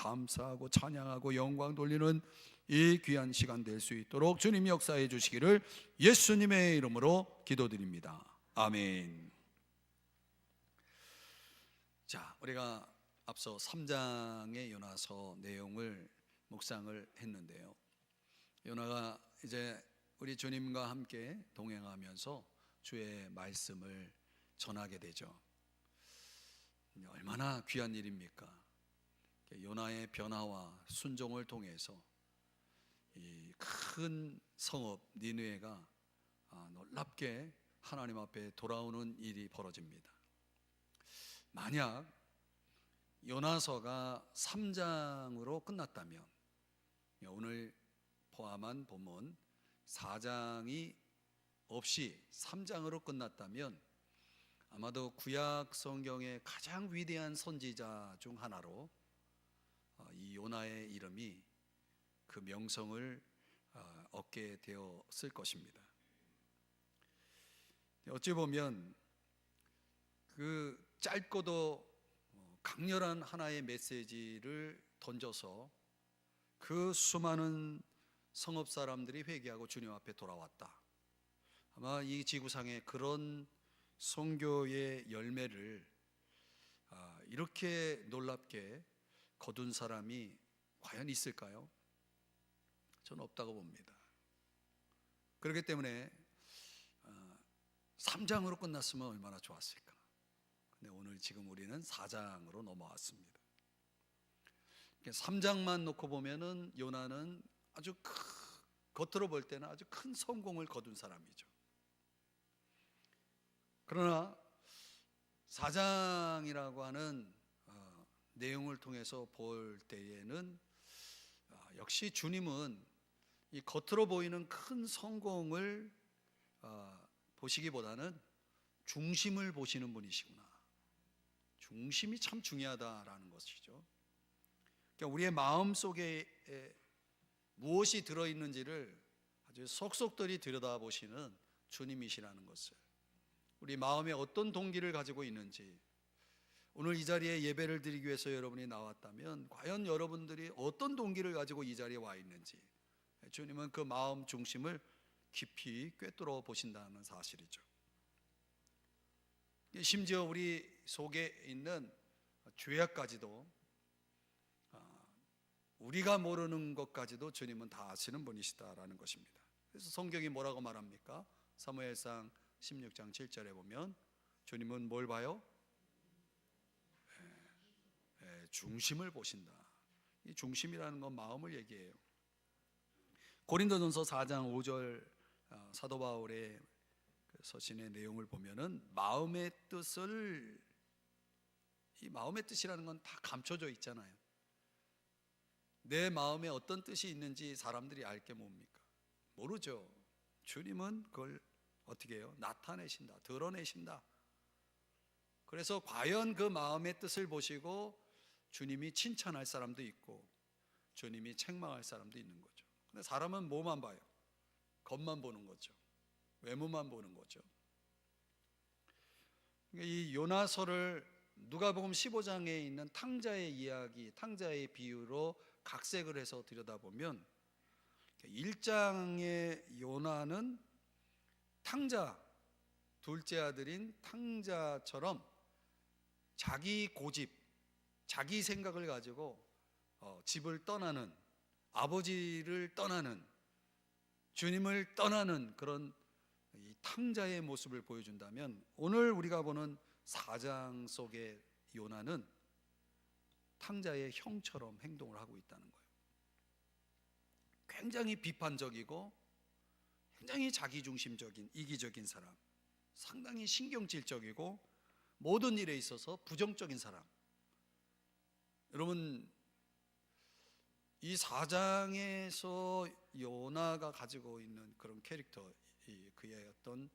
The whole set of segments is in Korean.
감사하고 찬양하고 영광 돌리는 이 귀한 시간 될 수 있도록 주님이 역사해 주시기를 예수님의 이름으로 기도드립니다. 아멘. 자, 우리가 앞서 3장의 요나서 내용을 묵상을 했는데요, 요나가 이제 우리 주님과 함께 동행하면서 주의 말씀을 전하게 되죠. 얼마나 귀한 일입니까? 요나의 변화와 순종을 통해서 이 큰 성읍 니느웨가 놀랍게 하나님 앞에 돌아오는 일이 벌어집니다. 만약 요나서가 3장으로 끝났다면, 오늘 포함한 본문 4장이 없이 3장으로 끝났다면 아마도 구약 성경의 가장 위대한 선지자 중 하나로 이 요나의 이름이 그 명성을 얻게 되었을 것입니다. 어찌 보면 그 짧고도 강렬한 하나의 메시지를 던져서 그 수많은 성읍 사람들이 회개하고 주님 앞에 돌아왔다. 아마 이 지구상에 그런 선교의 열매를 이렇게 놀랍게 거둔 사람이 과연 있을까요? 저는 없다고 봅니다. 그렇기 때문에 3장으로 끝났으면 얼마나 좋았을까. 근데 오늘 지금 우리는 4장으로 넘어왔습니다. 3장만 놓고 보면은 요나는 아주 겉으로 볼 때는 아주 큰 성공을 거둔 사람이죠. 그러나 4장이라고 하는 내용을 통해서 볼 때에는 역시 주님은 이 겉으로 보이는 큰 성공을 보시기보다는 중심을 보시는 분이시구나. 중심이 참 중요하다라는 것이죠. 그러니까 우리의 마음 속에 무엇이 들어있는지를 아주 속속들이 들여다보시는 주님이시라는 것을, 우리 마음에 어떤 동기를 가지고 있는지, 오늘 이 자리에 예배를 드리기 위해서 여러분이 나왔다면 과연 여러분들이 어떤 동기를 가지고 이 자리에 와 있는지 주님은 그 마음 중심을 깊이 꿰뚫어 보신다는 사실이죠. 심지어 우리 속에 있는 죄악까지도, 우리가 모르는 것까지도 주님은 다 아시는 분이시다라는 것입니다. 그래서 성경이 뭐라고 말합니까? 사무엘상 16장 7절에 보면 주님은 뭘 봐요? 중심을 보신다. 이 중심이라는 건 마음을 얘기해요. 고린도전서 4장 5절 사도 바울의 서신의 내용을 보면은 마음의 뜻을, 이 마음의 뜻이라는 건 다 감춰져 있잖아요. 내 마음에 어떤 뜻이 있는지 사람들이 알 게 뭡니까? 모르죠. 주님은 그걸 어떻게 해요? 나타내신다, 드러내신다. 그래서 과연 그 마음의 뜻을 보시고 주님이 칭찬할 사람도 있고 주님이 책망할 사람도 있는 거죠. 근데 사람은 뭐만 봐요? 겉만 보는 거죠. 외모만 보는 거죠. 이 요나서를 누가복음 15장에 있는 탕자의 이야기, 탕자의 비유로 각색을 해서 들여다보면 1장의 요나는 탕자, 둘째 아들인 탕자처럼 자기 고집, 자기 생각을 가지고 집을 떠나는, 아버지를 떠나는, 주님을 떠나는 그런 이 탕자의 모습을 보여준다면, 오늘 우리가 보는 4장 속의 요나는 탕자의 형처럼 행동을 하고 있다는 거예요. 굉장히 비판적이고 굉장히 자기중심적인, 이기적인 사람, 상당히 신경질적이고 모든 일에 있어서 부정적인 사람. 여러분, 이 4장에서 요나가 가지고 있는 그런 캐릭터, 그의 어떤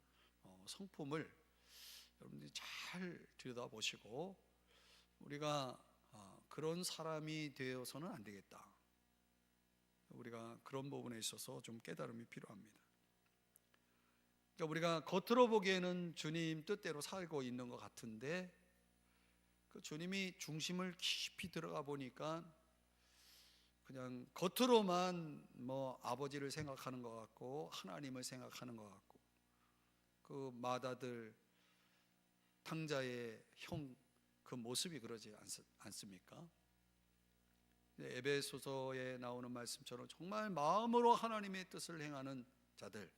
성품을 여러분들이 잘 들여다보시고 우리가 그런 사람이 되어서는 안 되겠다. 우리가 그런 부분에 있어서 좀 깨달음이 필요합니다. 그러니까 우리가 겉으로 보기에는 주님 뜻대로 살고 있는 것 같은데 그 주님이 중심을 깊이 들어가 보니까 그냥 겉으로만 뭐 아버지를 생각하는 것 같고 하나님을 생각하는 것 같고 그 맏아들 탕자의 형 그 모습이 그러지 않습니까? 에베소서에 나오는 말씀처럼 정말 마음으로 하나님의 뜻을 행하는 자들,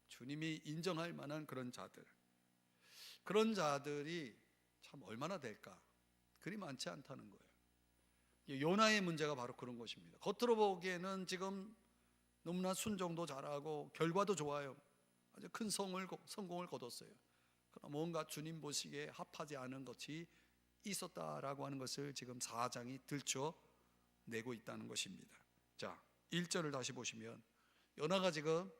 주님이 인정할 만한 그런 자들이 참 얼마나 될까? 그리 많지 않다는 거예요. 요나의 문제가 바로 그런 것입니다. 겉으로 보기에는 지금 너무나 순종도 잘하고 결과도 좋아요. 아주 큰 성공을 거뒀어요. 그러나 뭔가 주님 보시기에 합하지 않은 것이 있었다라고 하는 것을 지금 4장이 들춰내고 있다는 것입니다. 자, 1절을 다시 보시면 요나가 지금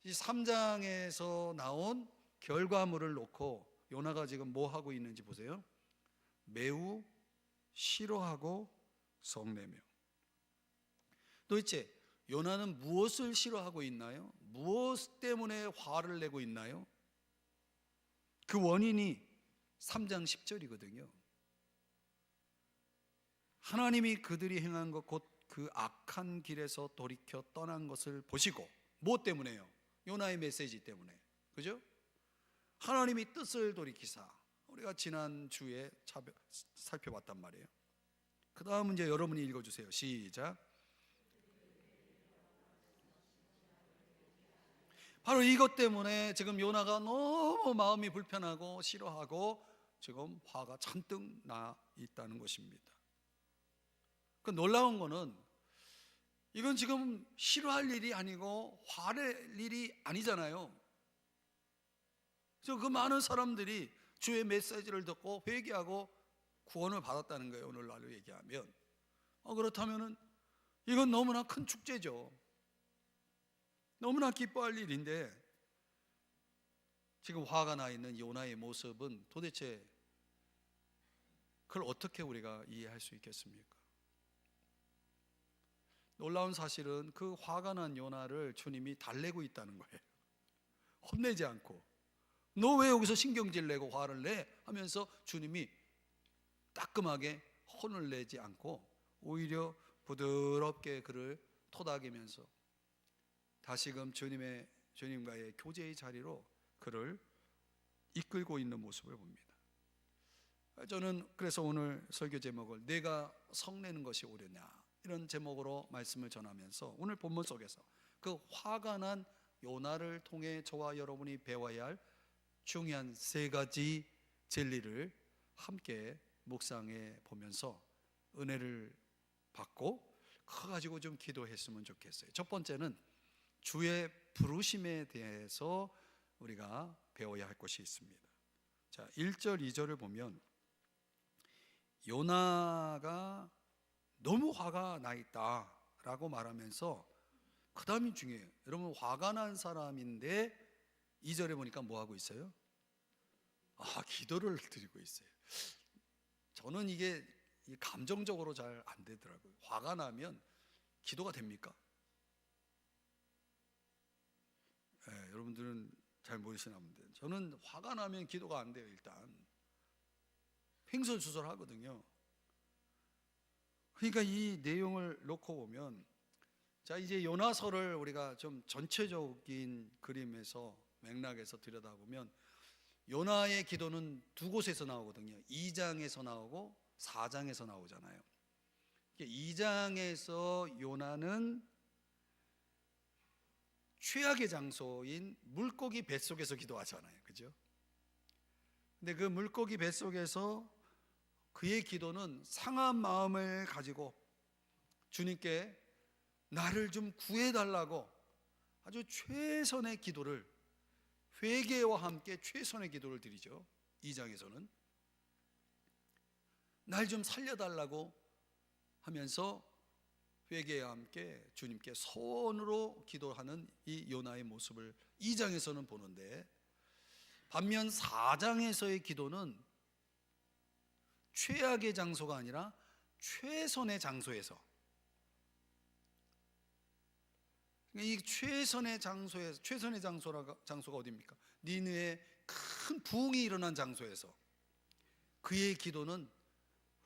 이 3장에서 나온 결과물을 놓고 요나가 지금 뭐 하고 있는지 보세요. 매우 싫어하고 성내며. 도대체 요나는 무엇을 싫어하고 있나요? 무엇 때문에 화를 내고 있나요? 그 원인이 3장 10절이거든요. 하나님이 그들이 행한 것 곧 그 악한 길에서 돌이켜 떠난 것을 보시고, 무엇 때문에요? 요나의 메시지 때문에. 그죠? 하나님이 뜻을 돌이키사, 우리가 지난 주에 살펴봤단 말이에요. 그 다음 이제 여러분이 읽어주세요. 시작. 바로 이것 때문에 지금 요나가 너무 마음이 불편하고 싫어하고 지금 화가 잔뜩 나 있다는 것입니다. 그 놀라운 거는 이건 지금 싫어할 일이 아니고 화낼 일이 아니잖아요. 그래서 그 많은 사람들이 주의 메시지를 듣고 회개하고 구원을 받았다는 거예요. 오늘날로 얘기하면. 그렇다면 이건 너무나 큰 축제죠. 너무나 기뻐할 일인데 지금 화가 나 있는 요나의 모습은 도대체 그걸 어떻게 우리가 이해할 수 있겠습니까? 놀라운 사실은 그 화가 난 요나를 주님이 달래고 있다는 거예요. 혼내지 않고, 너 왜 여기서 신경질 내고 화를 내? 하면서 주님이 따끔하게 혼을 내지 않고 오히려 부드럽게 그를 토닥이면서 다시금 주님과의 교제의 자리로 그를 이끌고 있는 모습을 봅니다. 저는 그래서 오늘 설교 제목을 내가 성내는 것이 옳으냐, 이런 제목으로 말씀을 전하면서 오늘 본문 속에서 그 화가 난 요나를 통해 저와 여러분이 배워야 할 중요한 3가지 진리를 함께 묵상해 보면서 은혜를 받고 그거 가지고 좀 기도했으면 좋겠어요. 첫 번째는 주의 부르심에 대해서 우리가 배워야 할 것이 있습니다. 자, 1절 2절을 보면 요나가 너무 화가 나 있다라고 말하면서 그 다음이 중요해요. 여러분, 화가 난 사람인데 2절에 보니까 뭐 하고 있어요? 기도를 드리고 있어요. 저는 이게 감정적으로 잘 안 되더라고요. 화가 나면 기도가 됩니까? 여러분들은 잘 모르시나 본데 저는 화가 나면 기도가 안 돼요. 일단 횡설수설하거든요. 그러니까 이 내용을 놓고 보면, 자, 이제 요나서를 우리가 좀 전체적인 그림에서 맥락에서 들여다보면 요나의 기도는 2곳에서 나오거든요. 2장에서 나오고 4장에서 나오잖아요. 2장에서 요나는 최악의 장소인 물고기 뱃속에서 기도하잖아요. 그죠? 근데 그 물고기 뱃속에서 그의 기도는 상한 마음을 가지고 주님께 나를 좀 구해달라고 아주 최선의 기도를, 회개와 함께 최선의 기도를 드리죠. 2장에서는 날 좀 살려달라고 하면서 회개와 함께 주님께 소원으로 기도하는 이 요나의 모습을 2장에서는 보는데, 반면 4장에서의 기도는 최악의 장소가 아니라 최선의 장소에서, 이 최선의 장소가 어디입니까? 니느웨에 큰 부흥이 일어난 장소에서 그의 기도는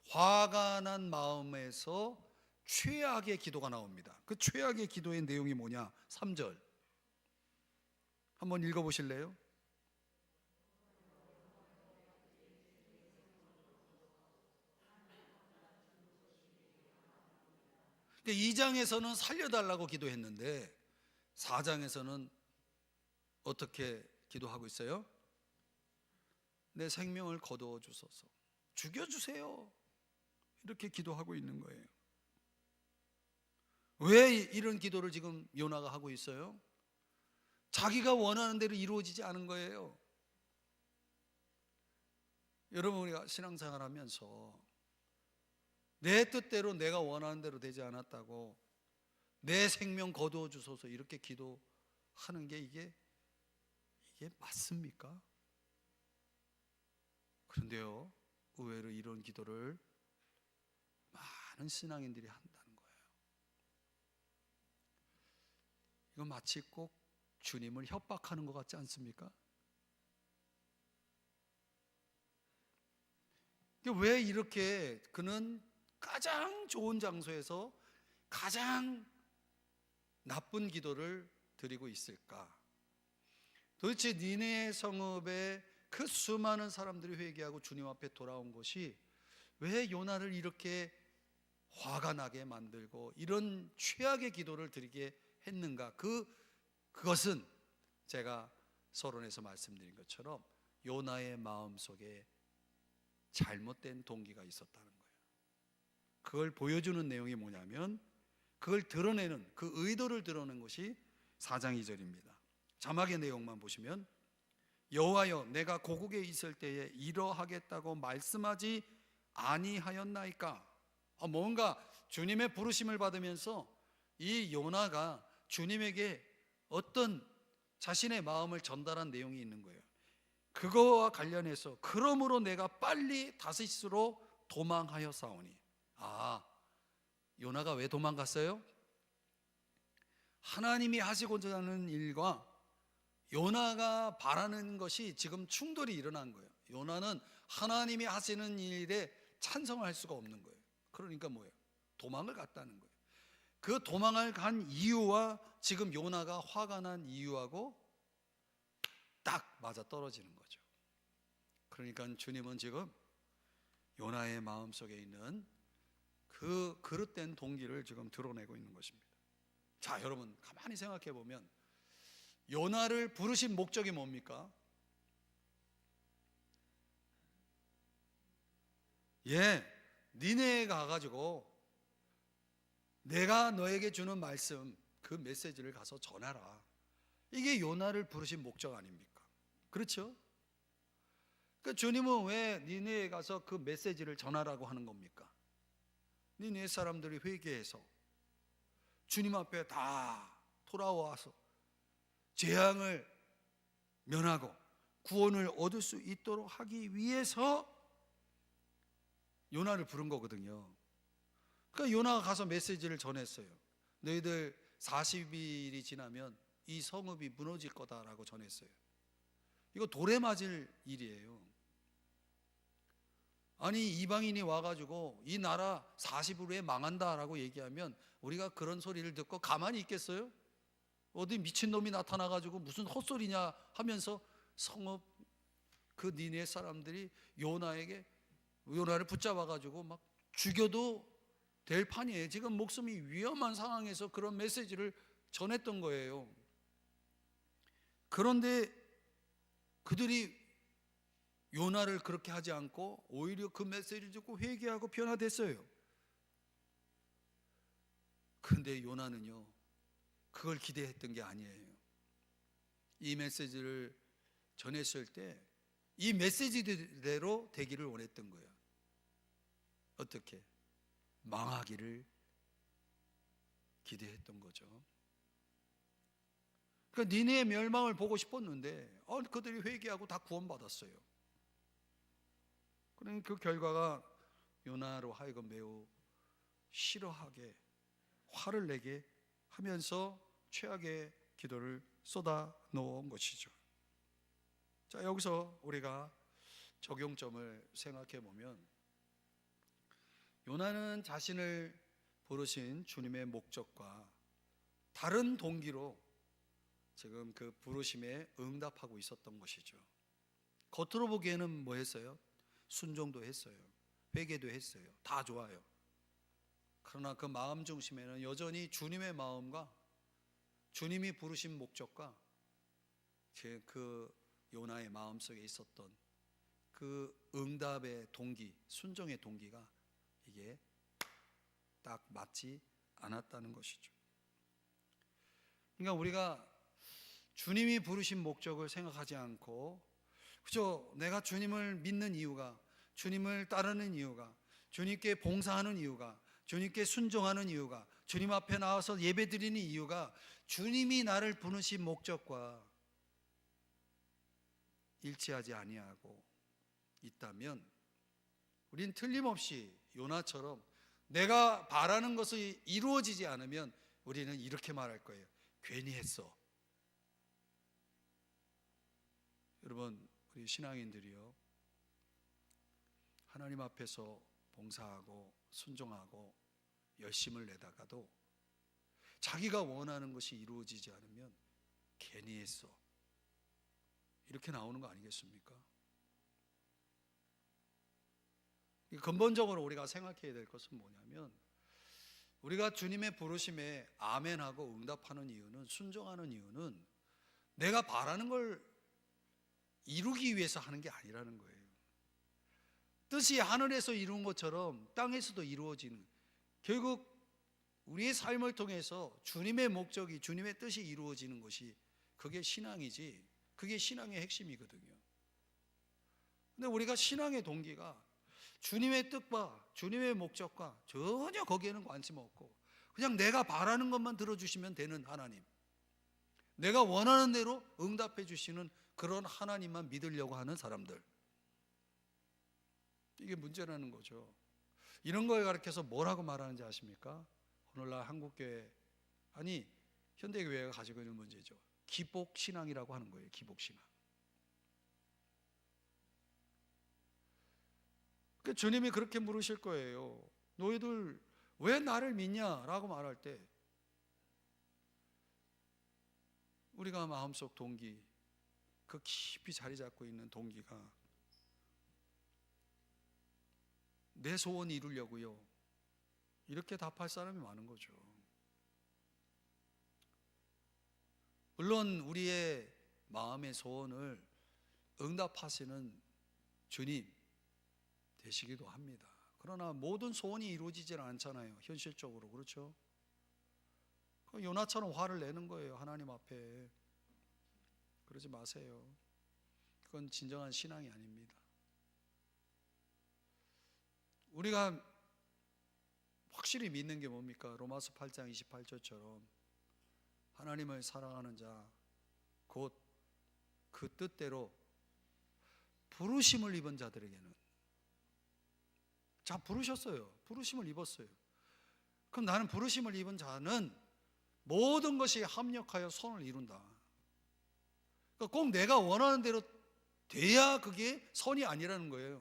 화가 난 마음에서 최악의 기도가 나옵니다. 그 최악의 기도의 내용이 뭐냐? 3절 한번 읽어보실래요? 그러니까 2장에서는 살려달라고 기도했는데 4장에서는 어떻게 기도하고 있어요? 내 생명을 거두어 주소서, 죽여주세요, 이렇게 기도하고 있는 거예요. 왜 이런 기도를 지금 요나가 하고 있어요? 자기가 원하는 대로 이루어지지 않은 거예요. 여러분, 우리가 신앙생활 하면서 내 뜻대로 내가 원하는 대로 되지 않았다고 내 생명 거두어 주소서 이렇게 기도하는 게 이게 맞습니까? 그런데요, 의외로 이런 기도를 많은 신앙인들이 한다는 거예요. 이거 마치 꼭 주님을 협박하는 것 같지 않습니까? 왜 이렇게 그는 가장 좋은 장소에서 가장 나쁜 기도를 드리고 있을까? 도대체 니네 성읍에 그 수많은 사람들이 회개하고 주님 앞에 돌아온 것이 왜 요나를 이렇게 화가 나게 만들고 이런 최악의 기도를 드리게 했는가? 그것은 제가 서론에서 말씀드린 것처럼 요나의 마음속에 잘못된 동기가 있었다는 거예요. 그걸 보여주는 내용이 뭐냐면, 그걸 드러내는, 그 의도를 드러내는 것이 4장 2절입니다. 자막의 내용만 보시면, 여호와여, 내가 고국에 있을 때에 이러하겠다고 말씀하지 아니하였나이까? 뭔가 주님의 부르심을 받으면서 이 요나가 주님에게 어떤 자신의 마음을 전달한 내용이 있는 거예요. 그거와 관련해서 그러므로 내가 빨리 다시스로 도망하여 싸우니. 요나가 왜 도망갔어요? 하나님이 하시고자 하는 일과 요나가 바라는 것이 지금 충돌이 일어난 거예요. 요나는 하나님이 하시는 일에 찬성할 수가 없는 거예요. 그러니까 뭐예요? 도망을 갔다는 거예요. 그 도망을 간 이유와 지금 요나가 화가 난 이유하고 딱 맞아 떨어지는 거죠. 그러니까 주님은 지금 요나의 마음속에 있는 그 그릇된 동기를 지금 드러내고 있는 것입니다. 자, 여러분 가만히 생각해 보면 요나를 부르신 목적이 뭡니까? 니네에 가가지고 내가 너에게 주는 말씀, 그 메시지를 가서 전하라. 이게 요나를 부르신 목적 아닙니까? 그렇죠? 그러니까 주님은 왜 니네에 가서 그 메시지를 전하라고 하는 겁니까? 니네 사람들이 회개해서 주님 앞에 다 돌아와서 재앙을 면하고 구원을 얻을 수 있도록 하기 위해서 요나를 부른 거거든요. 그러니까 요나가 가서 메시지를 전했어요. 너희들 40일이 지나면 이 성읍이 무너질 거다라고 전했어요. 이거 돌에 맞을 일이에요. 아니, 이방인이 와가지고 이 나라 40일 후에 망한다라고 얘기하면 우리가 그런 소리를 듣고 가만히 있겠어요? 어디 미친놈이 나타나가지고 무슨 헛소리냐 하면서 성읍 그 니네 사람들이 요나를 붙잡아가지고 막 죽여도 될 판이에요. 지금 목숨이 위험한 상황에서 그런 메시지를 전했던 거예요. 그런데 그들이 요나를 그렇게 하지 않고 오히려 그 메시지를 듣고 회개하고 변화됐어요. 그런데 요나는요, 그걸 기대했던 게 아니에요. 이 메시지를 전했을 때 이 메시지대로 되기를 원했던 거예요. 어떻게? 망하기를 기대했던 거죠. 그러니까 니네의 멸망을 보고 싶었는데 그들이 회개하고 다 구원받았어요. 그러니까 그 결과가 요나로 하여금 매우 싫어하게 화를 내게 하면서 최악의 기도를 쏟아 놓은 것이죠. 자, 여기서 우리가 적용점을 생각해 보면 요나는 자신을 부르신 주님의 목적과 다른 동기로 지금 그 부르심에 응답하고 있었던 것이죠. 겉으로 보기에는 뭐 했어요? 순종도 했어요. 회개도 했어요. 다 좋아요. 그러나 그 마음 중심에는 여전히 주님의 마음과 주님이 부르신 목적과 그 요나의 마음속에 있었던 그 응답의 동기, 순종의 동기가 이게 딱 맞지 않았다는 것이죠. 그러니까 우리가 주님이 부르신 목적을 생각하지 않고 그저 내가 주님을 믿는 이유가, 주님을 따르는 이유가, 주님께 봉사하는 이유가, 주님께 순종하는 이유가, 주님 앞에 나와서 예배드리는 이유가 주님이 나를 부르신 목적과 일치하지 아니하고 있다면 우린 틀림없이 요나처럼 내가 바라는 것이 이루어지지 않으면 우리는 이렇게 말할 거예요. 괜히 했어. 여러분, 우리 신앙인들이요, 하나님 앞에서 봉사하고 순종하고 열심을 내다가도 자기가 원하는 것이 이루어지지 않으면 괜히 했어, 이렇게 나오는 거 아니겠습니까? 근본적으로 우리가 생각해야 될 것은 뭐냐면, 우리가 주님의 부르심에 아멘하고 응답하는 이유는, 순종하는 이유는 내가 바라는 걸 이루기 위해서 하는 게 아니라는 거예요. 뜻이 하늘에서 이룬 것처럼 땅에서도 이루어지는, 결국 우리의 삶을 통해서 주님의 목적이, 주님의 뜻이 이루어지는 것이 그게 신앙이지, 그게 신앙의 핵심이거든요. 근데 우리가 신앙의 동기가 주님의 뜻과 주님의 목적과 전혀 거기에는 관심 없고 그냥 내가 바라는 것만 들어주시면 되는 하나님, 내가 원하는 대로 응답해 주시는 그런 하나님만 믿으려고 하는 사람들, 이게 문제라는 거죠. 이런 거에 가르쳐서 뭐라고 말하는지 아십니까? 오늘날 한국교회, 아니 현대교회가 가지고 있는 문제죠. 기복신앙이라고 하는 거예요. 기복신앙. 주님이 그렇게 물으실 거예요. 너희들 왜 나를 믿냐라고 말할 때 우리가 마음속 동기, 그 깊이 자리 잡고 있는 동기가 내 소원 이루려고요, 이렇게 답할 사람이 많은 거죠. 물론 우리의 마음의 소원을 응답하시는 주님 되시기도 합니다. 그러나 모든 소원이 이루어지질 않잖아요, 현실적으로. 그렇죠? 요나처럼 화를 내는 거예요, 하나님 앞에. 그러지 마세요. 그건 진정한 신앙이 아닙니다. 우리가 확실히 믿는 게 뭡니까? 로마서 8장 28절처럼 하나님을 사랑하는 자, 곧 그 뜻대로 부르심을 입은 자들에게는, 자, 부르셨어요. 부르심을 입었어요. 그럼 나는 부르심을 입은 자는 모든 것이 합력하여 선을 이룬다. 그러니까 꼭 내가 원하는 대로 돼야 그게 선이 아니라는 거예요.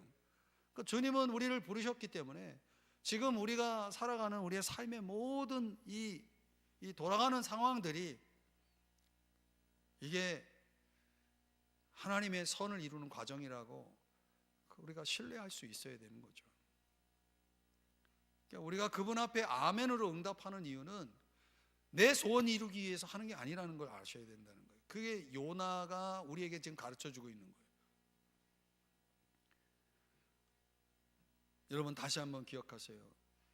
그러니까 주님은 우리를 부르셨기 때문에 지금 우리가 살아가는 우리의 삶의 모든 이 돌아가는 상황들이 이게 하나님의 선을 이루는 과정이라고 우리가 신뢰할 수 있어야 되는 거죠. 그러니까 우리가 그분 앞에 아멘으로 응답하는 이유는 내 소원 이루기 위해서 하는 게 아니라는 걸 아셔야 된다는 거예요. 그게 요나가 우리에게 지금 가르쳐주고 있는 거예요. 여러분, 다시 한번 기억하세요.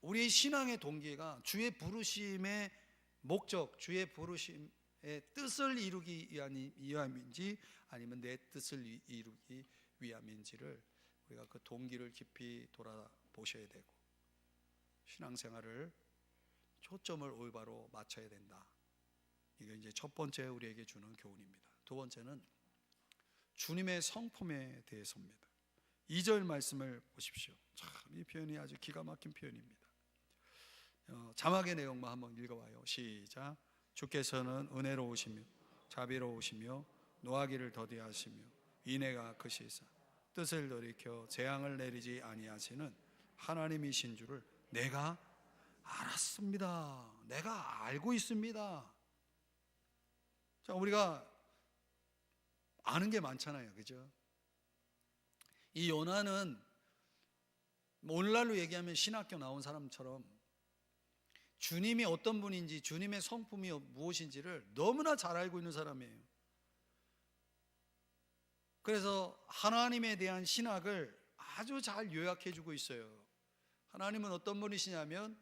우리의 신앙의 동기가 주의 부르심의 목적, 주의 부르심의 뜻을 이루기 위함인지 아니면 내 뜻을 이루기 위함인지를 우리가 그 동기를 깊이 돌아보셔야 되고, 신앙생활을 초점을 올바로 맞춰야 된다. 이게 이제 첫 번째 우리에게 주는 교훈입니다. 두 번째는 주님의 성품에 대해서입니다. 2절 말씀을 보십시오. 참, 이 표현이 아주 기가 막힌 표현입니다. 자막의 내용만 한번 읽어봐요. 시작. 주께서는 은혜로우시며 자비로우시며 노하기를 더디하시며 인애가 크시사 뜻을 돌이켜 재앙을 내리지 아니하시는 하나님이신 줄을 내가 알았습니다. 내가 알고 있습니다. 자, 우리가 아는 게 많잖아요, 그죠? 이 요나는 오늘날로 얘기하면 신학교 나온 사람처럼 주님이 어떤 분인지, 주님의 성품이 무엇인지를 너무나 잘 알고 있는 사람이에요. 그래서 하나님에 대한 신학을 아주 잘 요약해 주고 있어요. 하나님은 어떤 분이시냐면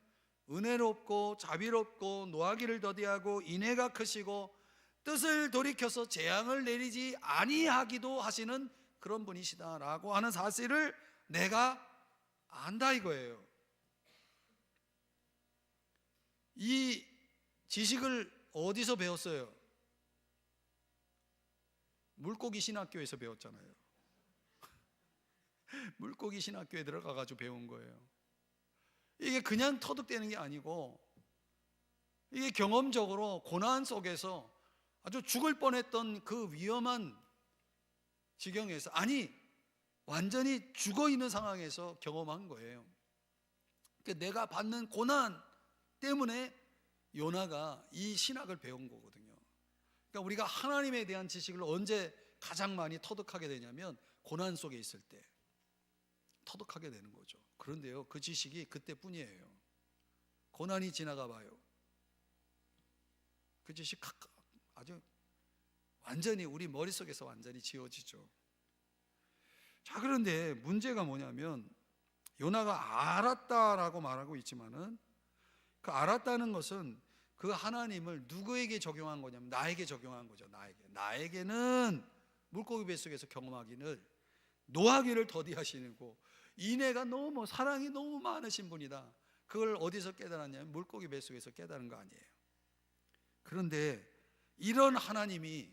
은혜롭고 자비롭고 노하기를 더디하고 인애가 크시고 뜻을 돌이켜서 재앙을 내리지 아니하기도 하시는 그런 분이시다라고 하는 사실을 내가 안다 이거예요. 이 지식을 어디서 배웠어요? 물고기 신학교에서 배웠잖아요. 물고기 신학교에 들어가가지고 배운 거예요. 이게 그냥 터득되는 게 아니고, 이게 경험적으로 고난 속에서 아주 죽을 뻔했던 그 위험한 지경에서, 아니 완전히 죽어 있는 상황에서 경험한 거예요. 그러니까 내가 받는 고난 때문에 요나가 이 신학을 배운 거거든요. 그러니까 우리가 하나님에 대한 지식을 언제 가장 많이 터득하게 되냐면 고난 속에 있을 때 터득하게 되는 거죠. 그런데요, 그 지식이 그때뿐이에요. 고난이 지나가 봐요, 그 지식 아주 완전히 우리 머릿속에서 완전히 지워지죠. 자, 그런데 문제가 뭐냐면 요나가 알았다라고 말하고 있지만은 그 알았다는 것은 그 하나님을 누구에게 적용한 거냐면 나에게 적용한 거죠. 나에게는 물고기 뱃속에서 경험하기를 노하기를 더디하시고 인애가 너무 사랑이 너무 많으신 분이다. 그걸 어디서 깨달았냐면 물고기 뱃속에서 깨달은 거 아니에요. 그런데 이런 하나님이,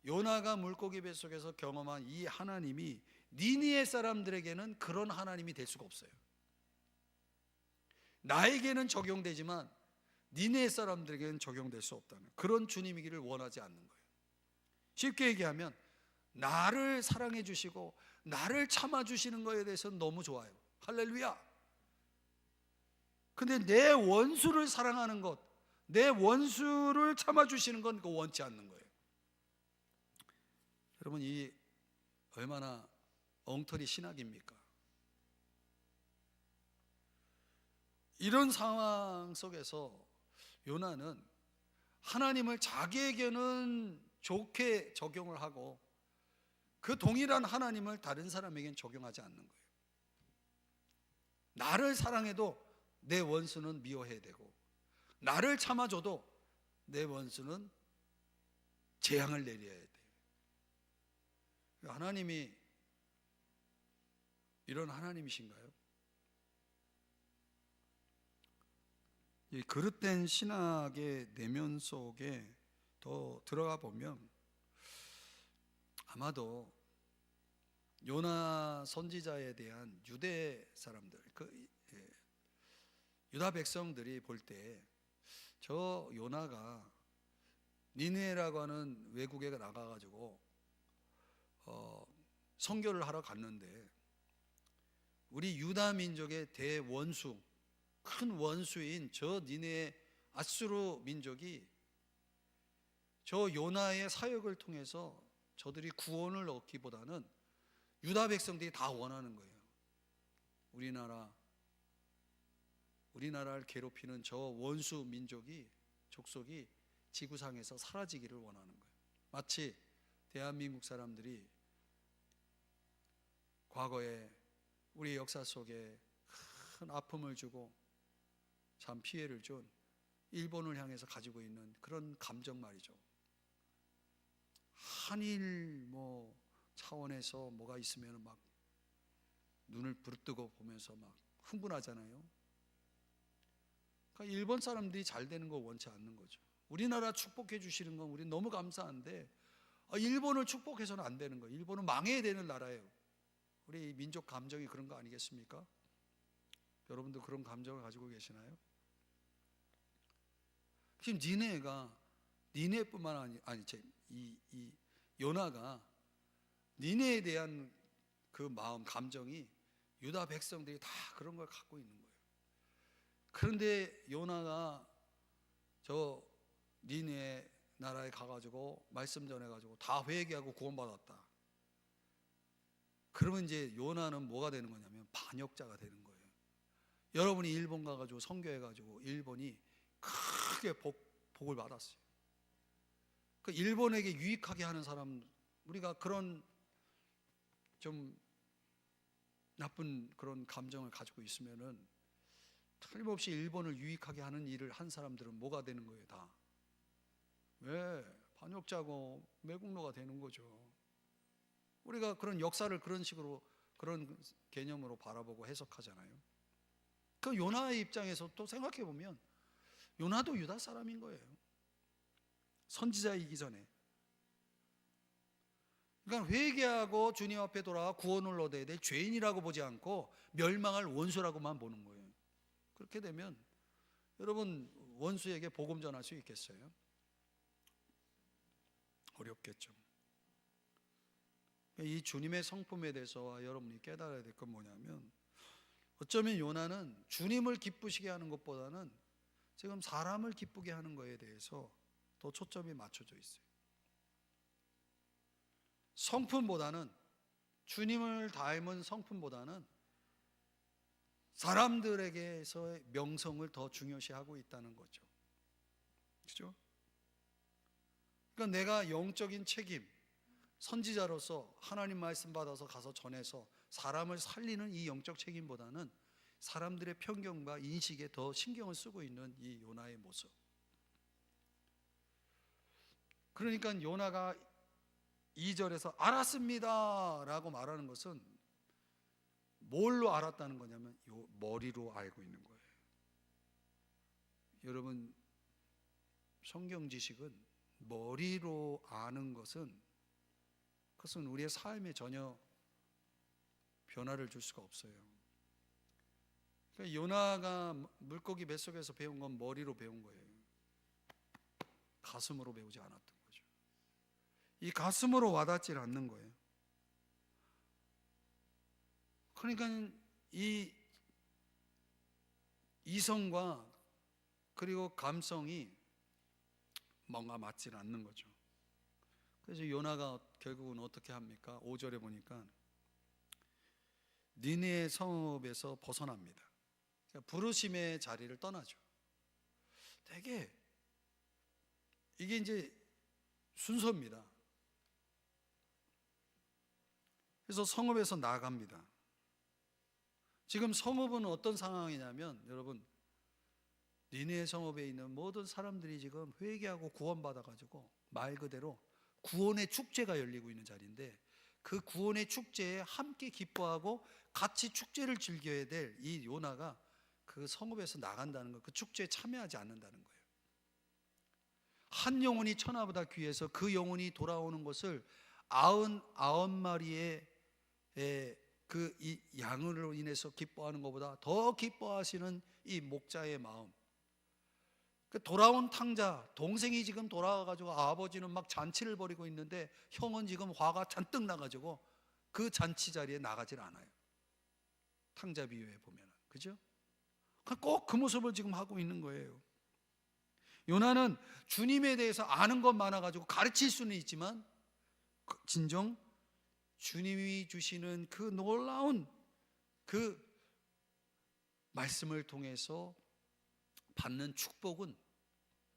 요나가 물고기 뱃속에서 경험한 이 하나님이 니느웨 사람들에게는 그런 하나님이 될 수가 없어요. 나에게는 적용되지만 니느웨 사람들에게는 적용될 수 없다는 그런 주님이기를 원하지 않는 거예요. 쉽게 얘기하면 나를 사랑해 주시고 나를 참아 주시는 거에 대해서는 너무 좋아요. 할렐루야. 근데 내 원수를 사랑하는 것, 내 원수를 참아 주시는 건 그거 원치 않는 거예요. 여러분, 이 얼마나 엉터리 신학입니까? 이런 상황 속에서 요나는 하나님을 자기에게는 좋게 적용을 하고 그 동일한 하나님을 다른 사람에게는 적용하지 않는 거예요. 나를 사랑해도 내 원수는 미워해야 되고, 나를 참아줘도 내 원수는 재앙을 내려야 돼요. 하나님이 이런 하나님이신가요? 이 그릇된 신학의 내면 속에 더 들어가 보면 아마도 요나 선지자에 대한 유대 사람들, 유다 백성들이 볼 때 저 요나가 니느웨라고 하는 외국에 나가가지고 선교를 하러 갔는데 우리 유다 민족의 대원수, 큰 원수인 저 니느웨 아수르 민족이 저 요나의 사역을 통해서 저들이 구원을 얻기보다는 유다 백성들이 다 원하는 거예요. 우리나라를 괴롭히는 저 원수 민족이, 족속이 지구상에서 사라지기를 원하는 거예요. 마치 대한민국 사람들이 과거에 우리 역사 속에 큰 아픔을 주고 참 피해를 준 일본을 향해서 가지고 있는 그런 감정 말이죠. 한일 차원에서 뭐가 있으면 막 눈을 부릅뜨고 보면서 막 흥분하잖아요. 그러니까 일본 사람들이 잘 되는 거 원치 않는 거죠. 우리나라 축복해 주시는 건 우리 너무 감사한데 일본을 축복해서는 안 되는 거예요. 일본은 망해야 되는 나라예요. 우리 민족 감정이 그런 거 아니겠습니까? 여러분도 그런 감정을 가지고 계시나요? 지금 니느웨뿐만 이 요나가 니느웨에 대한 그 마음, 감정이 유다 백성들이 다 그런 걸 갖고 있는 거예요. 그런데 요나가 저 니네 나라에 가가지고 말씀 전해가지고 다 회개하고 구원받았다. 그러면 이제 요나는 뭐가 되는 거냐면 반역자가 되는 거예요. 여러분이 일본 가가지고 선교해가지고 일본이 크게 복을 받았어요. 그 일본에게 유익하게 하는 사람, 우리가 그런 좀 나쁜 그런 감정을 가지고 있으면은 틀림없이 일본을 유익하게 하는 일을 한 사람들은 뭐가 되는 거예요? 다 왜? 반역자고 매국노가 되는 거죠. 우리가 그런 역사를 그런 식으로, 그런 개념으로 바라보고 해석하잖아요. 그 요나의 입장에서 또 생각해 보면 요나도 유다 사람인 거예요. 선지자이기 전에. 그러니까 회개하고 주님 앞에 돌아와 구원을 얻어야 될 죄인이라고 보지 않고 멸망할 원수라고만 보는 거예요. 그렇게 되면 여러분 원수에게 복음 전할 수 있겠어요? 어렵겠죠. 이 주님의 성품에 대해서 여러분이 깨달아야 될 건 뭐냐면, 어쩌면 요나는 주님을 기쁘시게 하는 것보다는 지금 사람을 기쁘게 하는 것에 대해서 더 초점이 맞춰져 있어요. 성품보다는, 주님을 닮은 성품보다는 사람들에게서의 명성을 더 중요시하고 있다는 거죠. 그렇죠? 그러니까 내가 영적인 책임, 선지자로서 하나님 말씀 받아서 가서 전해서 사람을 살리는 이 영적 책임보다는 사람들의 편견과 인식에 더 신경을 쓰고 있는 이 요나의 모습. 그러니까 요나가 2절에서 알았습니다 라고 말하는 것은 뭘로 알았다는 거냐면 요 머리로 알고 있는 거예요. 여러분, 성경 지식은 머리로 아는 것은, 그것은 우리의 삶에 전혀 변화를 줄 수가 없어요. 그러니까 요나가 물고기 뱃속에서 배운 건 머리로 배운 거예요. 가슴으로 배우지 않았던 거죠. 이 가슴으로 와닿지 않는 거예요. 그러니까 이 이성과 그리고 감성이 뭔가 맞지 않는 거죠. 그래서 요나가 결국은 어떻게 합니까? 5절에 보니까 니네 성읍에서 벗어납니다. 그러니까 부르심의 자리를 떠나죠. 되게 이게 이제 순서입니다. 그래서 성읍에서 나갑니다. 지금 성읍은 어떤 상황이냐면, 여러분, 니네 성읍에 있는 모든 사람들이 지금 회개하고 구원받아가지고 말 그대로 구원의 축제가 열리고 있는 자리인데, 그 구원의 축제에 함께 기뻐하고 같이 축제를 즐겨야 될 이 요나가 그 성읍에서 나간다는 것, 그 축제에 참여하지 않는다는 거예요. 한 영혼이 천하보다 귀해서 그 영혼이 돌아오는 것을 99마리의 그 이 양으로 인해서 기뻐하는 것보다 더 기뻐하시는 이 목자의 마음, 그 돌아온 탕자, 동생이 지금 돌아와가지고 아버지는 막 잔치를 벌이고 있는데 형은 지금 화가 잔뜩 나가지고 그 잔치 자리에 나가질 않아요. 탕자 비유에 보면, 그죠? 꼭 그 모습을 지금 하고 있는 거예요. 요나는 주님에 대해서 아는 것 많아가지고 가르칠 수는 있지만, 진정 주님이 주시는 그 놀라운 그 말씀을 통해서 받는 축복은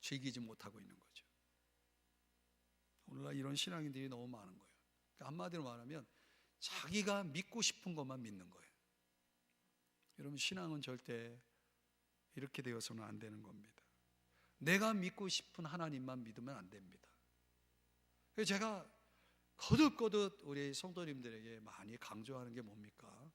즐기지 못하고 있는 거죠. 오늘날 이런 신앙인들이 너무 많은 거예요. 그러니까 한마디로 말하면 자기가 믿고 싶은 것만 믿는 거예요. 여러분, 신앙은 절대 이렇게 되어서는 안 되는 겁니다. 내가 믿고 싶은 하나님만 믿으면 안 됩니다. 그래서 제가 거듭거듭 우리 성도님들에게 많이 강조하는 게 뭡니까?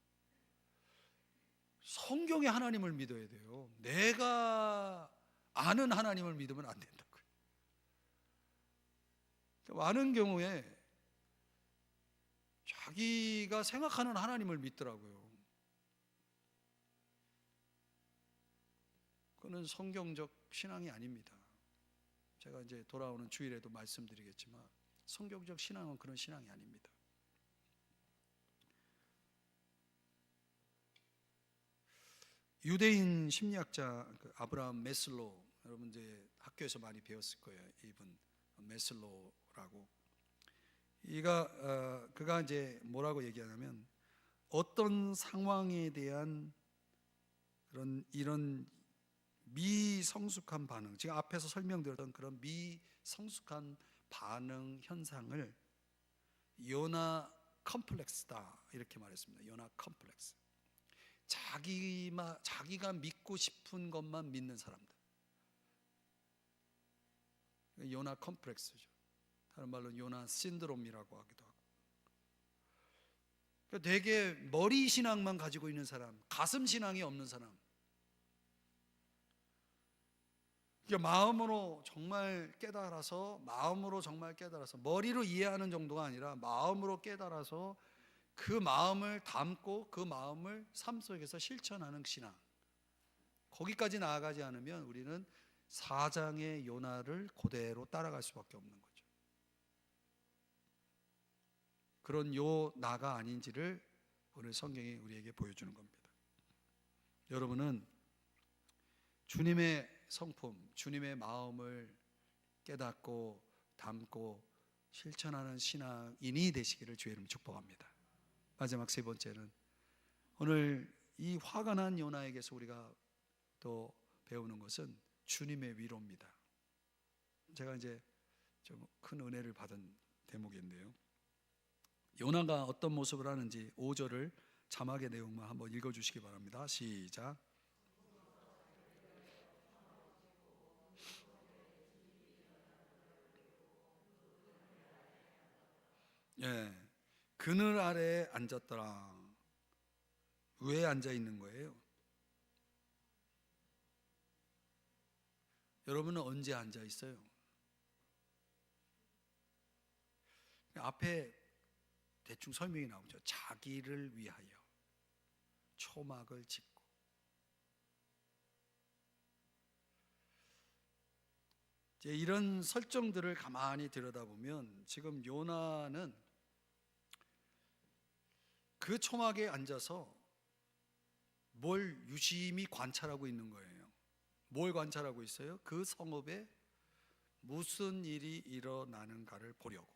성경의 하나님을 믿어야 돼요. 내가 아는 하나님을 믿으면 안 된다고요. 많은 경우에 자기가 생각하는 하나님을 믿더라고요. 그건 성경적 신앙이 아닙니다. 제가 이제 돌아오는 주일에도 말씀드리겠지만 성경적 신앙은 그런 신앙이 아닙니다. 유대인 심리학자 아브라함 메슬로, 여러분 이제 학교에서 많이 배웠을 거예요. 이분 메슬로라고. 그가 이제 뭐라고 얘기하냐면, 어떤 상황에 대한 이런 미성숙한 반응, 지금 앞에서 설명드렸던 그런 미성숙한 반응 현상을 요나 컴플렉스다 이렇게 말했습니다. 요나 컴플렉스. 자기가 믿고 싶은 것만 믿는 사람들, 요나 컴플렉스죠. 다른 말로 요나 신드롬이라고 하기도 하고. 되게 머리 신앙만 가지고 있는 사람, 가슴 신앙이 없는 사람, 마음으로 정말 깨달아서 머리로 이해하는 정도가 아니라 마음으로 깨달아서 그 마음을 담고 그 마음을 삶 속에서 실천하는 신앙, 거기까지 나아가지 않으면 우리는 사장의 요나를 그대로 따라갈 수밖에 없는 거죠. 그런 요나가 아닌지를 오늘 성경이 우리에게 보여주는 겁니다. 여러분은 주님의 성품, 주님의 마음을 깨닫고 담고 실천하는 신앙인이 되시기를 주의 이름으로 축복합니다. 마지막 세 번째는, 오늘 이 화가 난 요나에게서 우리가 또 배우는 것은 주님의 위로입니다. 제가 이제 좀 큰 은혜를 받은 대목인데요, 요나가 어떤 모습을 하는지 5절을 자막의 내용만 한번 읽어주시기 바랍니다. 시작. 예, 그늘 아래에 앉았더라. 왜 앉아 있는 거예요? 여러분은 언제 앉아 있어요? 앞에 대충 설명이 나오죠. 자기를 위하여 초막을 짓고. 이제 이런 설정들을 가만히 들여다보면 지금 요나는 그 초막에 앉아서 뭘 유심히 관찰하고 있는 거예요. 뭘 관찰하고 있어요? 그 성읍에 무슨 일이 일어나는가를 보려고.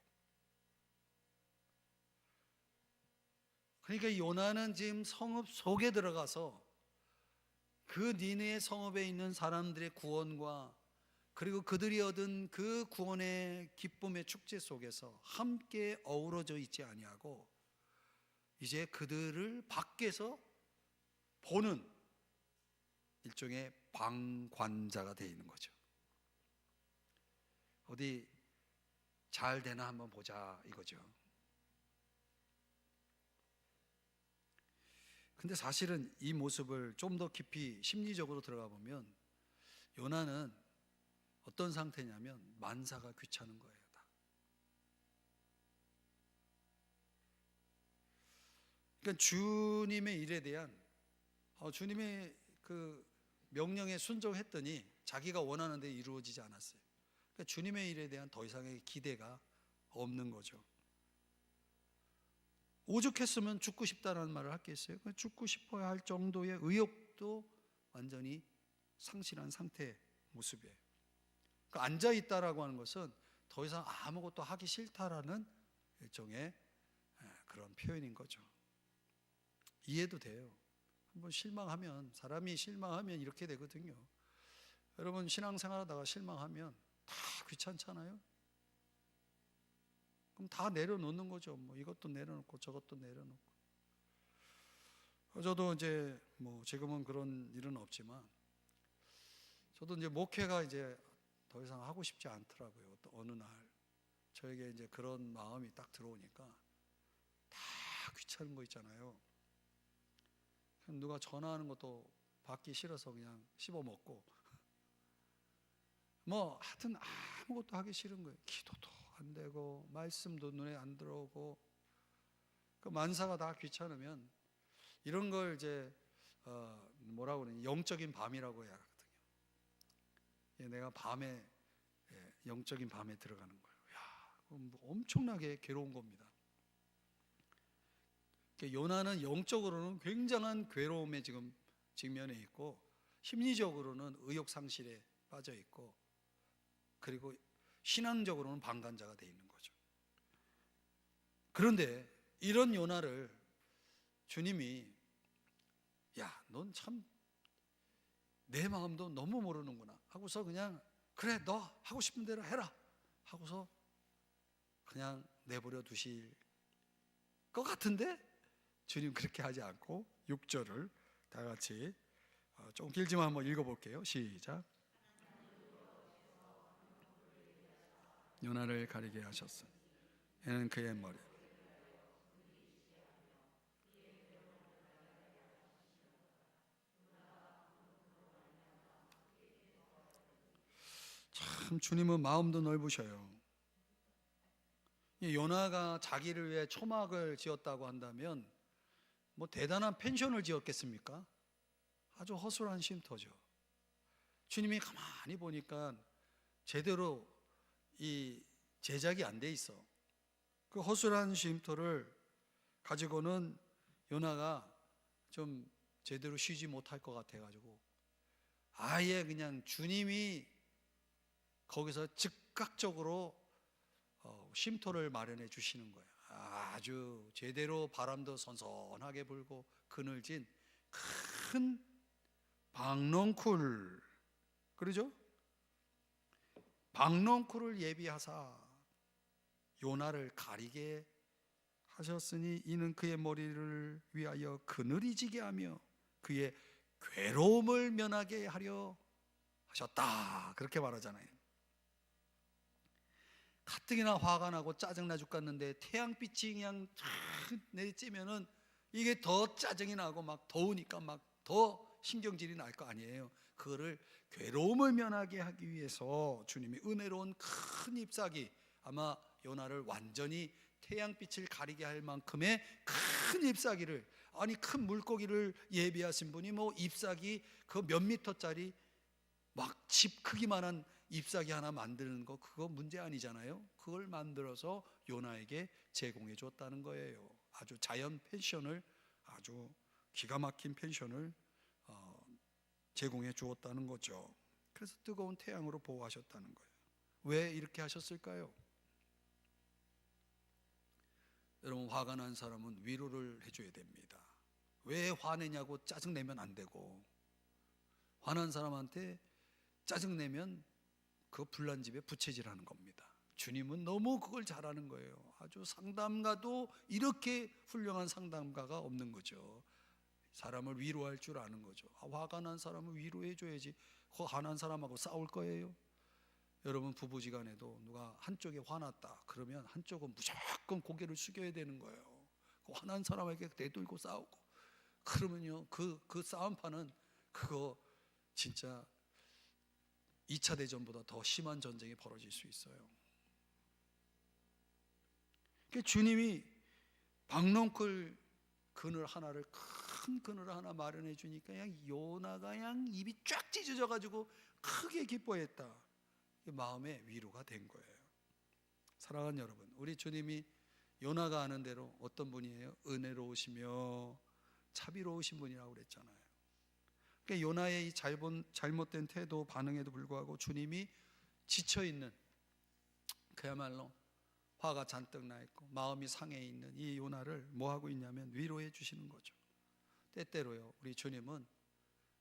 그러니까 요나는 지금 성읍 속에 들어가서 그 니느웨 성읍에 있는 사람들의 구원과 그리고 그들이 얻은 그 구원의 기쁨의 축제 속에서 함께 어우러져 있지 아니하고 이제 그들을 밖에서 보는 일종의 방관자가 되어 있는 거죠. 어디 잘 되나 한번 보자 이거죠. 근데 사실은 이 모습을 좀 더 깊이 심리적으로 들어가 보면 요나는 어떤 상태냐면 만사가 귀찮은 거예요. 그러니까 주님의 일에 대한 주님의 그 명령에 순종했더니 자기가 원하는 데 이루어지지 않았어요. 그러니까 주님의 일에 대한 더 이상의 기대가 없는 거죠. 오죽했으면 죽고 싶다라는 말을 했겠어요? 죽고 싶어야 할 정도의 의욕도 완전히 상실한 상태의 모습이에요. 그러니까 앉아있다라고 하는 것은 더 이상 아무것도 하기 싫다라는 일종의 그런 표현인 거죠. 이해도 돼요. 한번 실망하면, 사람이 실망하면 이렇게 되거든요. 여러분 신앙생활 하다가 실망하면 다 귀찮잖아요. 그럼 다 내려놓는 거죠. 뭐 이것도 내려놓고 저것도 내려놓고. 저도 이제 뭐 지금은 그런 일은 없지만 저도 이제 목회가 이제 더 이상 하고 싶지 않더라고요. 어느 날 저에게 이제 그런 마음이 딱 들어오니까 다 귀찮은 거 있잖아요. 누가 전화하는 것도 받기 싫어서 그냥 씹어먹고 뭐 하여튼 아무것도 하기 싫은 거예요. 기도도 안 되고 말씀도 눈에 안 들어오고 그 만사가 다 귀찮으면 이런 걸 이제 뭐라고 그러냐, 영적인 밤이라고 해야 하거든요. 내가 밤에 영적인 밤에 들어가는 거예요. 그럼 엄청나게 괴로운 겁니다. 요나는 영적으로는 굉장한 괴로움에 지금 직면해 있고 심리적으로는 의욕 상실에 빠져 있고 그리고 신앙적으로는 방관자가 돼 있는 거죠. 그런데 이런 요나를 주님이 야, 넌 참 내 마음도 너무 모르는구나 하고서 그냥 그래 너 하고 싶은 대로 해라 하고서 그냥 내버려 두실 것 같은데 주님 그렇게 하지 않고 6절을 다 같이 좀 길지만 한번 읽어볼게요. 시작. 요나를 가리게 하셨으니 이는 그의 머리 참 주님은 마음도 넓으셔요. 이 요나가 자기를 위해 초막을 지었다고 한다면 뭐 대단한 펜션을 지었겠습니까? 아주 허술한 쉼터죠. 주님이 가만히 보니까 제대로 이 제작이 안 돼 있어. 그 허술한 쉼터를 가지고는 요나가 좀 제대로 쉬지 못할 것 같아가지고 아예 그냥 주님이 거기서 즉각적으로 쉼터를 마련해 주시는 거예요. 아주 제대로 바람도 선선하게 불고 그늘진 큰 박넝쿨, 그러죠? 박넝쿨을 예비하사 요나를 가리게 하셨으니 이는 그의 머리를 위하여 그늘이 지게 하며 그의 괴로움을 면하게 하려 하셨다. 그렇게 말하잖아요. 가뜩이나 화가 나고 짜증나 죽겠는데 태양빛이 그냥 내리쬐면은 이게 더 짜증이 나고 막 더우니까 막 더 신경질이 날 거 아니에요. 그거를 괴로움을 면하게 하기 위해서 주님이 은혜로운 큰 잎사귀, 아마 요나를 완전히 태양빛을 가리게 할 만큼의 큰 잎사귀를, 아니 큰 물고기를 예비하신 분이 뭐 잎사귀 그 몇 미터짜리 막 집 크기만한 잎사귀 하나 만드는 거 그거 문제 아니잖아요. 그걸 만들어서 요나에게 제공해 줬다는 거예요. 아주 자연 펜션을, 아주 기가 막힌 펜션을 제공해 주었다는 거죠. 그래서 뜨거운 태양으로 보호하셨다는 거예요. 왜 이렇게 하셨을까요? 여러분, 화가 난 사람은 위로를 해줘야 됩니다. 왜 화내냐고 짜증내면 안 되고, 화난 사람한테 짜증내면 그 불난 집에 부채질하는 겁니다. 주님은 너무 그걸 잘하는 거예요. 아주 상담가도 이렇게 훌륭한 상담가가 없는 거죠. 사람을 위로할 줄 아는 거죠. 화가 난 사람을 위로해 줘야지. 그 화난 사람하고 싸울 거예요? 여러분, 부부지간에도 누가 한쪽에 화났다 그러면 한쪽은 무조건 고개를 숙여야 되는 거예요. 그 화난 사람에게 대들고 싸우고 그러면요, 그 싸움판은 그거 진짜 2차 대전보다 더 심한 전쟁이 벌어질 수 있어요. 그러니까 주님이 박넝쿨 그늘 하나를, 큰 그늘 하나 마련해 주니까 그냥 요나가 그냥 입이 쫙 찢어져 가지고 크게 기뻐했다. 마음의 위로가 된 거예요. 사랑하는 여러분, 우리 주님이 요나가 아는 대로 어떤 분이에요? 은혜로우시며 자비로우신 분이라고 그랬잖아요. 그러니까 요나의 이 잘못된 태도 반응에도 불구하고 주님이 지쳐있는, 그야말로 화가 잔뜩 나 있고 마음이 상해 있는 이 요나를 뭐 하고 있냐면 위로해 주시는 거죠. 때때로요, 우리 주님은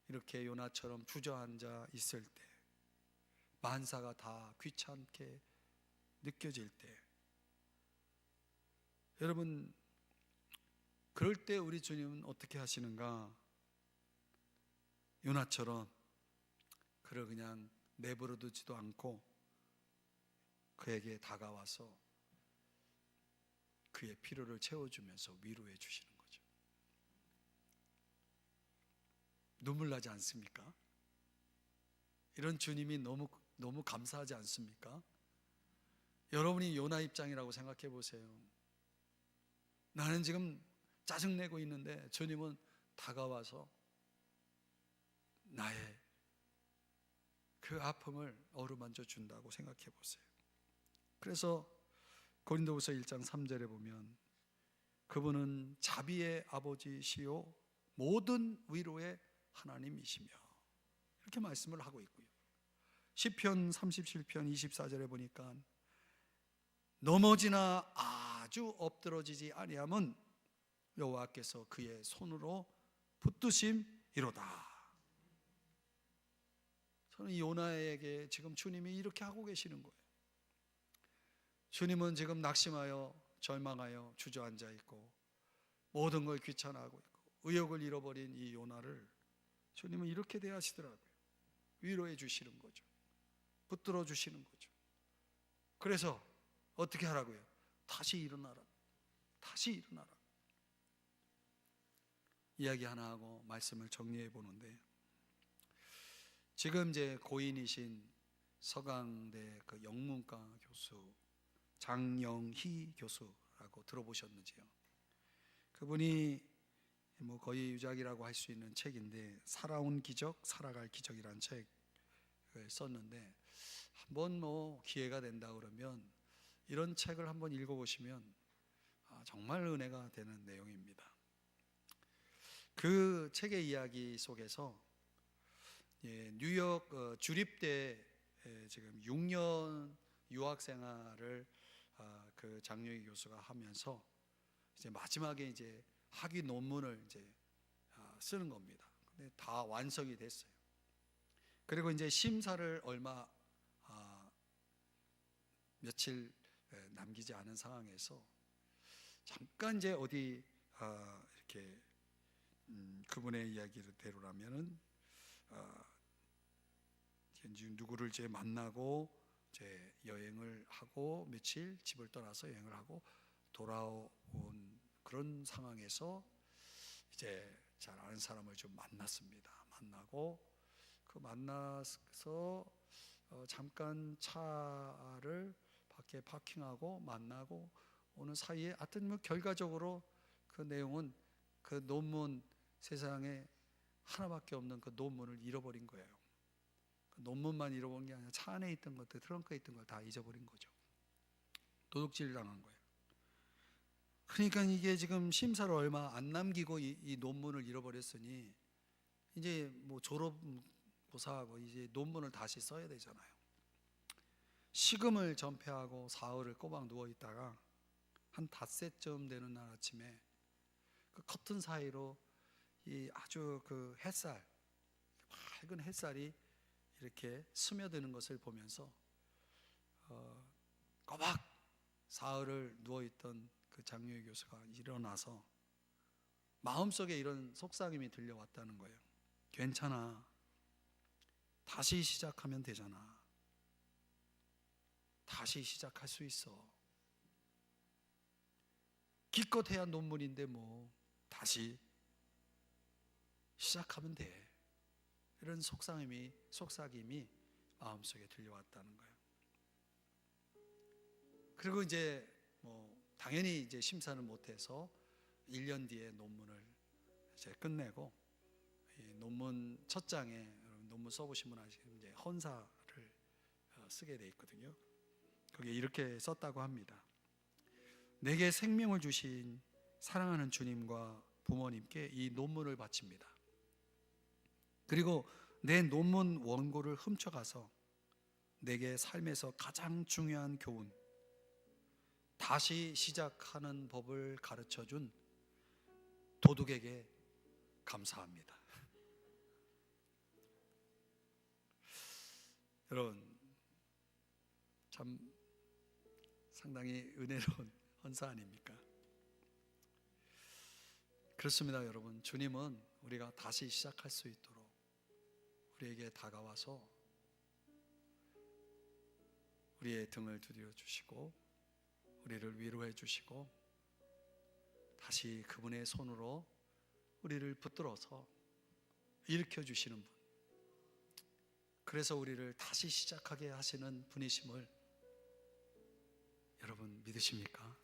이렇게 요나처럼 주저앉아 있을 때, 만사가 다 귀찮게 느껴질 때, 여러분 그럴 때 우리 주님은 어떻게 하시는가? 요나처럼 그를 그냥 내버려 두지도 않고 그에게 다가와서 그의 필요를 채워주면서 위로해 주시는 거죠. 눈물 나지 않습니까? 이런 주님이 너무 감사하지 않습니까? 여러분이 요나 입장이라고 생각해 보세요. 나는 지금 짜증내고 있는데 주님은 다가와서 나의 그 아픔을 어루만져 준다고 생각해 보세요. 그래서 고린도후서 1장 3절에 보면 그분은 자비의 아버지시요 모든 위로의 하나님이시며, 이렇게 말씀을 하고 있고요. 시편 37편 24절에 보니까 넘어지나 아주 엎드러지지 아니함은 여호와께서 그의 손으로 붙드심이로다. 저는 이 요나에게 지금 주님이 이렇게 하고 계시는 거예요. 주님은 지금 낙심하여 절망하여 주저앉아 있고 모든 걸 귀찮아하고 있고 의욕을 잃어버린 이 요나를 주님은 이렇게 대하시더라고요. 위로해 주시는 거죠. 붙들어 주시는 거죠. 그래서 어떻게 하라고요? 다시 일어나라. 다시 일어나라. 이야기 하나 하고 말씀을 정리해 보는데, 지금 이제 고인이신 서강대 그 영문과 교수 장영희 교수라고 들어보셨는지요? 그분이 뭐 거의 유작이라고 할 수 있는 책인데, 살아온 기적, 살아갈 기적이라는 책을 썼는데, 한번 뭐 기회가 된다 그러면 이런 책을 한번 읽어보시면 정말 은혜가 되는 내용입니다. 그 책의 이야기 속에서 뉴욕 주립대 지금 6년 유학 생활을 그 장영희 교수가 하면서 이제 마지막에 이제 학위 논문을 이제 쓰는 겁니다. 근데 다 완성이 됐어요. 그리고 이제 심사를 얼마 며칠 남기지 않은 상황에서 잠깐 이제 어디 이렇게 그분의 이야기대로라면은 누구를 이제 만나고 이제 여행을 하고 며칠 집을 떠나서 여행을 하고 돌아온 그런 상황에서 이제 잘 아는 사람을 좀 만났습니다. 만나고 그 만나서 잠깐 차를 밖에 파킹하고 만나고 오는 사이에 하여튼 뭐 결과적으로 그 내용은 그 논문, 세상에 하나밖에 없는 그 논문을 잃어버린 거예요. 그 논문만 잃어버린 게 아니라 차 안에 있던 것들, 트렁크에 있던 걸 다 잊어버린 거죠. 도둑질 당한 거예요. 그러니까 이게 지금 심사를 얼마 안 남기고 이 논문을 잃어버렸으니 이제 뭐 졸업고사하고 이제 논문을 다시 써야 되잖아요. 식음을 전폐하고 사흘을 꼬박 누워 있다가 한 닷새쯤 되는 날 아침에 그 커튼 사이로 이 아주 그 햇살, 밝은 햇살이 이렇게 스며드는 것을 보면서 꼬박 사흘을 누워있던 그 장유희 교수가 일어나서 마음속에 이런 속삭임이 들려왔다는 거예요. 괜찮아. 다시 시작하면 되잖아. 다시 시작할 수 있어. 기껏해야 논문인데 뭐 다시 시작하면 돼. 이런 속삭임이 마음속에 들려왔다는 거예요. 그리고 이제 뭐 당연히 이제 심사는 못해서 1년 뒤에 논문을 이제 끝내고, 이 논문 첫 장에 논문 써보신 분 아시겠지만 이제 헌사를 쓰게 돼 있거든요. 거기에 이렇게 썼다고 합니다. 내게 생명을 주신 사랑하는 주님과 부모님께 이 논문을 바칩니다. 그리고 내 논문 원고를 훔쳐가서 내게 삶에서 가장 중요한 교훈, 다시 시작하는 법을 가르쳐준 도둑에게 감사합니다. 여러분, 참 상당히 은혜로운 헌사 아닙니까? 그렇습니다. 여러분, 주님은 우리가 다시 시작할 수 있도록 우리에게 다가와서 우리의 등을 두드려 주시고 우리를 위로해 주시고 다시 그분의 손으로 우리를 붙들어서 일으켜 주시는 분, 그래서 우리를 다시 시작하게 하시는 분이심을 여러분 믿으십니까?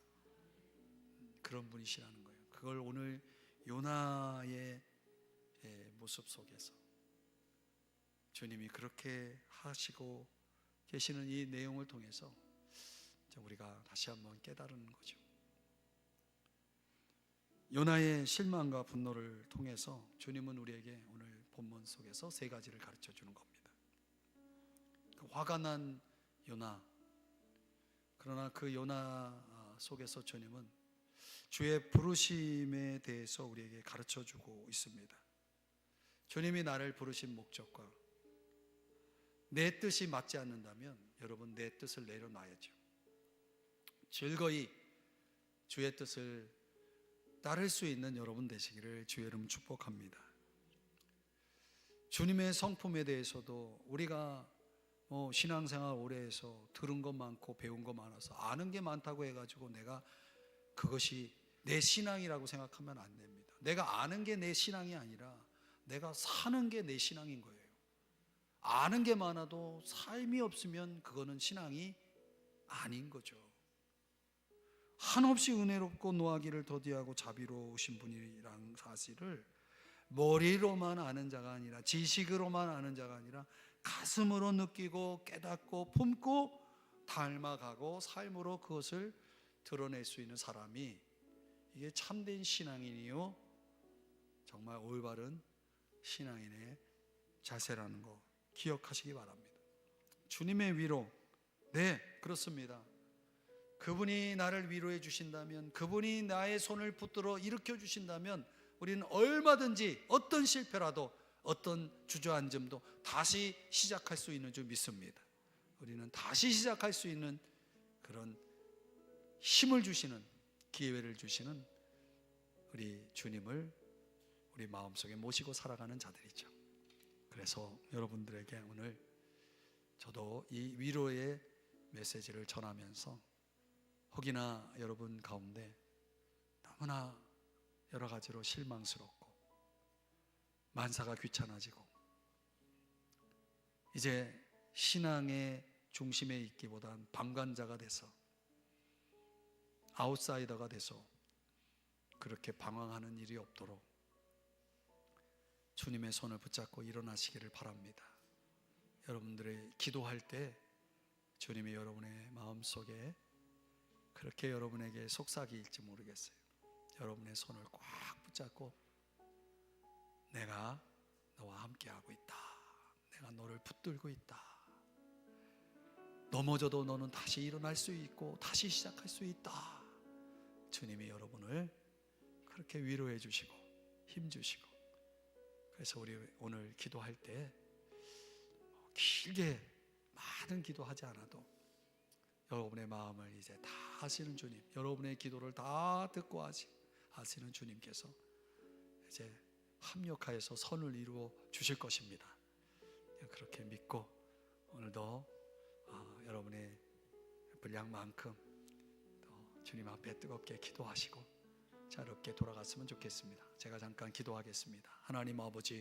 그런 분이시라는 거예요. 그걸 오늘 요나의 모습 속에서 주님이 그렇게 하시고 계시는 이 내용을 통해서 우리가 다시 한번 깨달은 거죠. 요나의 실망과 분노를 통해서 주님은 우리에게 오늘 본문 속에서 세 가지를 가르쳐 주는 겁니다. 화가 난 요나, 그러나 그 요나 속에서 주님은 주의 부르심에 대해서 우리에게 가르쳐 주고 있습니다. 주님이 나를 부르신 목적과 내 뜻이 맞지 않는다면 여러분, 내 뜻을 내려놔야죠. 즐거이 주의 뜻을 따를 수 있는 여러분 되시기를 주의 이름 축복합니다. 주님의 성품에 대해서도 우리가 신앙생활 오래 해서 들은 것 많고 배운 거 많아서 아는 게 많다고 해가지고 내가 그것이 내 신앙이라고 생각하면 안 됩니다. 내가 아는 게 내 신앙이 아니라 내가 사는 게 내 신앙인 거예요. 아는 게 많아도 삶이 없으면 그거는 신앙이 아닌 거죠. 한없이 은혜롭고 노하기를 더디하고 자비로우신 분이란 사실을 머리로만 아는 자가 아니라, 지식으로만 아는 자가 아니라 가슴으로 느끼고 깨닫고 품고 닮아가고 삶으로 그것을 드러낼 수 있는 사람이, 이게 참된 신앙인이요 정말 올바른 신앙인의 자세라는 거 기억하시기 바랍니다. 주님의 위로, 네, 그렇습니다. 그분이 나를 위로해 주신다면, 그분이 나의 손을 붙들어 일으켜 주신다면 우리는 얼마든지 어떤 실패라도 어떤 주저앉음도 다시 시작할 수 있는 줄 믿습니다. 우리는 다시 시작할 수 있는 그런 힘을 주시는, 기회를 주시는 우리 주님을 우리 마음속에 모시고 살아가는 자들이죠. 그래서 여러분들에게 오늘 저도 이 위로의 메시지를 전하면서 혹이나 여러분 가운데 너무나 여러 가지로 실망스럽고 만사가 귀찮아지고 이제 신앙의 중심에 있기보단 방관자가 돼서 아웃사이더가 돼서 그렇게 방황하는 일이 없도록 주님의 손을 붙잡고 일어나시기를 바랍니다. 여러분들의 기도할 때 주님이 여러분의 마음속에 그렇게 여러분에게 속삭일지 모르겠어요. 여러분의 손을 꽉 붙잡고 내가 너와 함께하고 있다, 내가 너를 붙들고 있다, 넘어져도 너는 다시 일어날 수 있고 다시 시작할 수 있다. 주님이 여러분을 그렇게 위로해 주시고 힘 주시고, 그래서 우리 오늘 기도할 때 길게 많은 기도하지 않아도 여러분의 마음을 이제 다 아시는 주님, 여러분의 기도를 다 듣고 아시는 주님께서 이제 합력하여서 선을 이루어 주실 것입니다. 그렇게 믿고 오늘도 여러분의 분량만큼 또 주님 앞에 뜨겁게 기도하시고 자유롭게 돌아갔으면 좋겠습니다. 제가 잠깐 기도하겠습니다. 하나님 아버지,